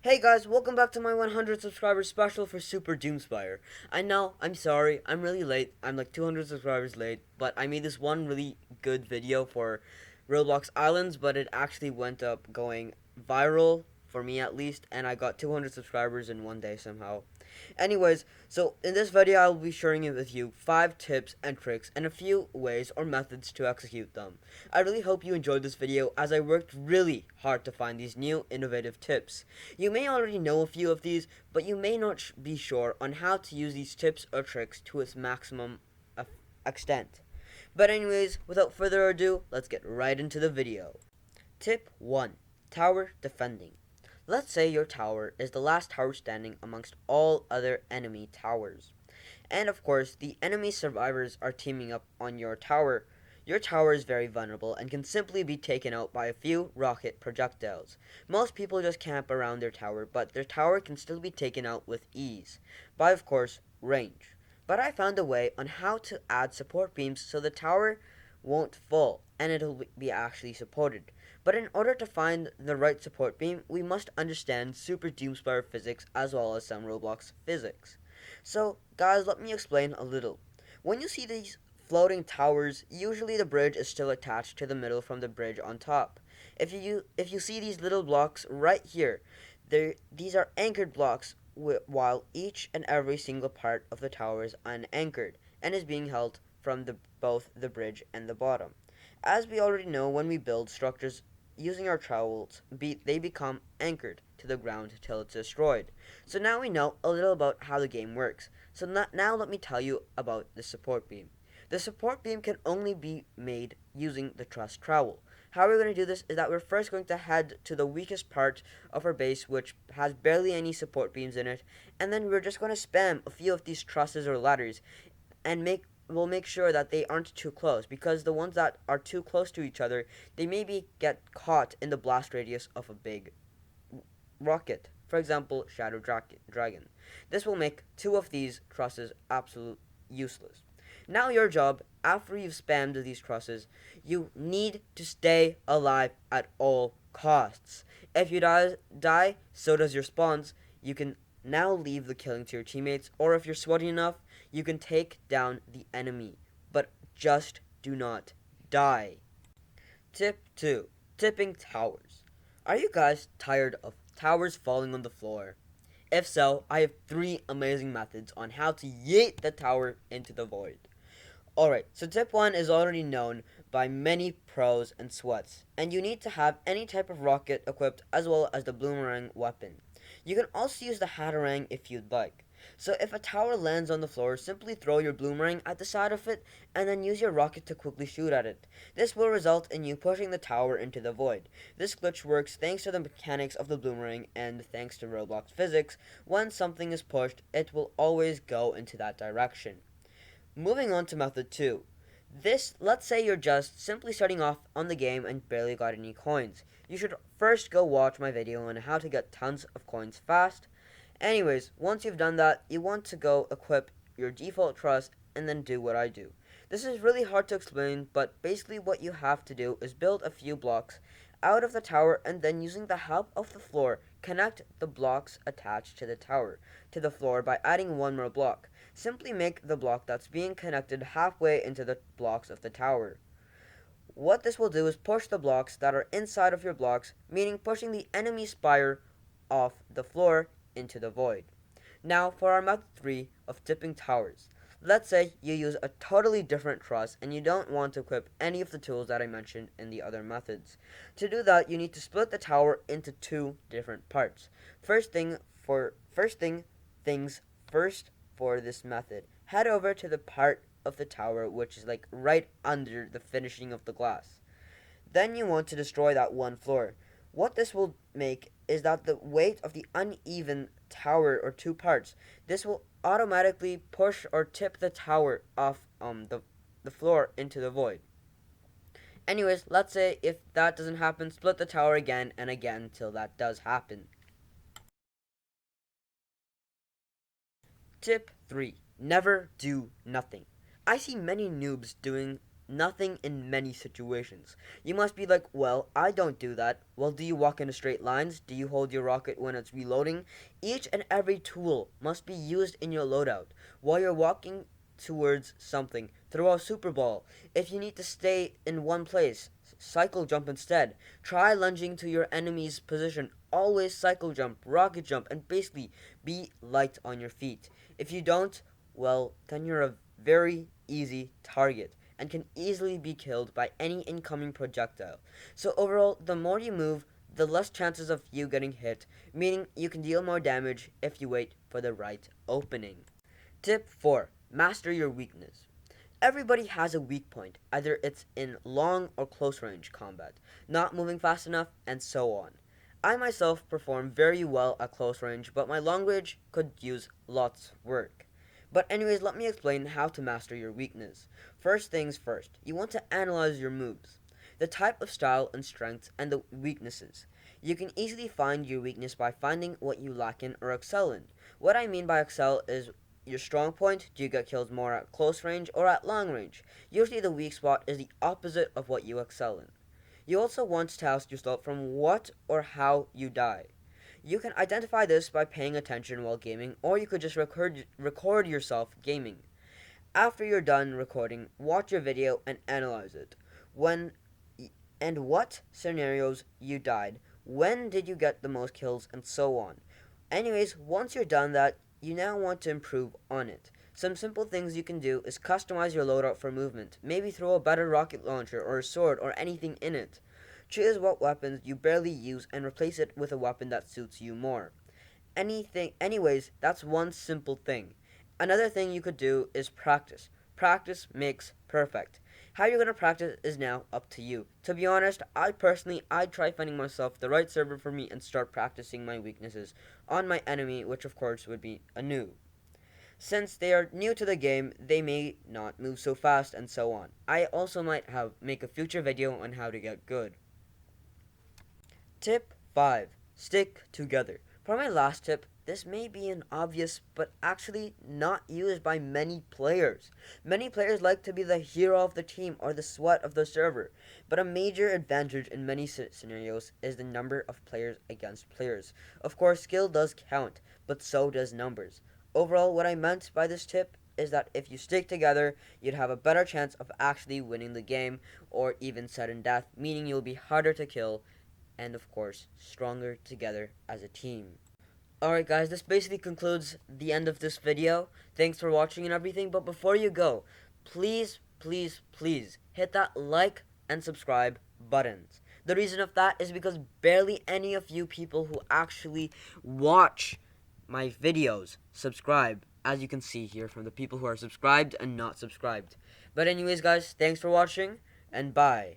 Hey guys, welcome back to my 100 subscribers special for Super Doomspire. I know, I'm sorry, I'm really late. I'm like 200 subscribers late, but I made this one really good video for Roblox Islands, but it actually went up going viral, for me at least, and I got 200 subscribers in one day somehow. Anyways, so in this video I will be sharing with you 5 tips and tricks and a few ways or methods to execute them. I really hope you enjoyed this video as I worked really hard to find these new innovative tips. You may already know a few of these, but you may not be sure on how to use these tips or tricks to its maximum extent. But anyways, without further ado, let's get right into the video. Tip 1. Tower defending. Let's say your tower is the last tower standing amongst all other enemy towers. And of course, the enemy survivors are teaming up on your tower. Your tower is very vulnerable and can simply be taken out by a few rocket projectiles. Most people just camp around their tower, but their tower can still be taken out with ease, by of course, range. But I found a way on how to add support beams so the tower won't fall and it'll be actually supported. But in order to find the right support beam, we must understand Super Doomspire physics as well as some Roblox physics. So, guys, let me explain a little. When you see these floating towers, usually the bridge is still attached to the middle from the bridge on top. If you see these little blocks right here, these are anchored blocks while each and every single part of the tower is unanchored and is being held from both the bridge and the bottom. As we already know, when we build structures using our trowels, they become anchored to the ground till it's destroyed. So now we know a little about how the game works. So now let me tell you about the support beam. The support beam can only be made using the truss trowel. How we're going to do this is that we're first going to head to the weakest part of our base, which has barely any support beams in it, and then we're just going to spam a few of these trusses or ladders and we'll make sure that they aren't too close, because the ones that are too close to each other, they maybe get caught in the blast radius of a big rocket. For example, Shadow Dragon. This will make 2 of these trusses absolute useless. Now your job, after you've spammed these trusses, you need to stay alive at all costs. If you die, so does your spawns. You can now leave the killing to your teammates, or if you're sweaty enough, you can take down the enemy. But just do not die. Tip 2. Tipping towers. Are you guys tired of towers falling on the floor? If so, I have 3 amazing methods on how to yeet the tower into the void. Alright, so tip 1 is already known by many pros and sweats, and you need to have any type of rocket equipped as well as the boomerang weapon. You can also use the Hatarang if you'd like. So if a tower lands on the floor, simply throw your boomerang at the side of it and then use your rocket to quickly shoot at it. This will result in you pushing the tower into the void. This glitch works thanks to the mechanics of the boomerang and thanks to Roblox physics. When something is pushed, it will always go into that direction. Moving on to method 2. Let's say you're just simply starting off on the game and barely got any coins. You should first go watch my video on how to get tons of coins fast. Anyways, once you've done that, you want to go equip your default truss and then do what I do. This is really hard to explain, but basically what you have to do is build a few blocks out of the tower and then using the help of the floor, connect the blocks attached to the tower to the floor by adding one more block. Simply make the block that's being connected halfway into the blocks of the tower. What this will do is push the blocks that are inside of your blocks, meaning pushing the enemy spire off the floor into the void. Now for our method 3 of tipping towers. Let's say you use a totally different truss and you don't want to equip any of the tools that I mentioned in the other methods. To do that, you need to split the tower into 2 different parts. First things first for this method. Head over to the part of the tower which is like right under the finishing of the glass. Then you want to destroy that one floor. What this will make is that the weight of the uneven tower or 2 parts, this will automatically push or tip the tower off the floor into the void. Anyways, let's say if that doesn't happen, split the tower again and again till that does happen. Tip 3. Never do nothing. I see many noobs doing nothing in many situations. You must be like, well, I don't do that. Well, do you walk in straight lines? Do you hold your rocket when it's reloading? Each and every tool must be used in your loadout. While you're walking towards something, throw a super ball. If you need to stay in one place, cycle jump instead. Try lunging to your enemy's position. Always cycle jump, rocket jump, and basically be light on your feet. If you don't, well, then you're a very easy target and can easily be killed by any incoming projectile. So overall, the more you move, the less chances of you getting hit, meaning you can deal more damage if you wait for the right opening. Tip 4. Master your weakness. Everybody has a weak point, either it's in long or close range combat, not moving fast enough, and so on. I myself perform very well at close range, but my long range could use lots of work. But anyways, let me explain how to master your weakness. First things first, you want to analyze your moves, the type of style and strengths, and the weaknesses. You can easily find your weakness by finding what you lack in or excel in. What I mean by excel is your strong point. Do you get kills more at close range or at long range? Usually the weak spot is the opposite of what you excel in. You also want to ask yourself from what or how you die. You can identify this by paying attention while gaming, or you could just record yourself gaming. After you're done recording, watch your video and analyze it. When and what scenarios you died, when did you get the most kills, and so on. Anyways, once you're done that, you now want to improve on it. Some simple things you can do is customize your loadout for movement. Maybe throw a better rocket launcher or a sword or anything in it. Choose what weapons you barely use and replace it with a weapon that suits you more. Anyways, that's one simple thing. Another thing you could do is practice. Practice makes perfect. How you're going to practice is now up to you. To be honest, I'd try finding myself the right server for me and start practicing my weaknesses on my enemy, which of course would be a noob. Since they are new to the game, they may not move so fast and so on. I also might make a future video on how to get good. Tip 5. Stick together. For my last tip, this may be an obvious but actually not used by many players. Many players like to be the hero of the team or the sweat of the server, but a major advantage in many scenarios is the number of players against players. Of course, skill does count, but so does numbers. Overall, what I meant by this tip is that if you stick together, you'd have a better chance of actually winning the game or even sudden death, meaning you'll be harder to kill and of course stronger together as a team. Alright guys, this basically concludes the end of this video. Thanks for watching and everything, but before you go, please hit that like and subscribe buttons. The reason of that is because barely any of you people who actually watch my videos subscribe, as you can see here from the people who are subscribed and not subscribed. But anyways guys, thanks for watching and bye.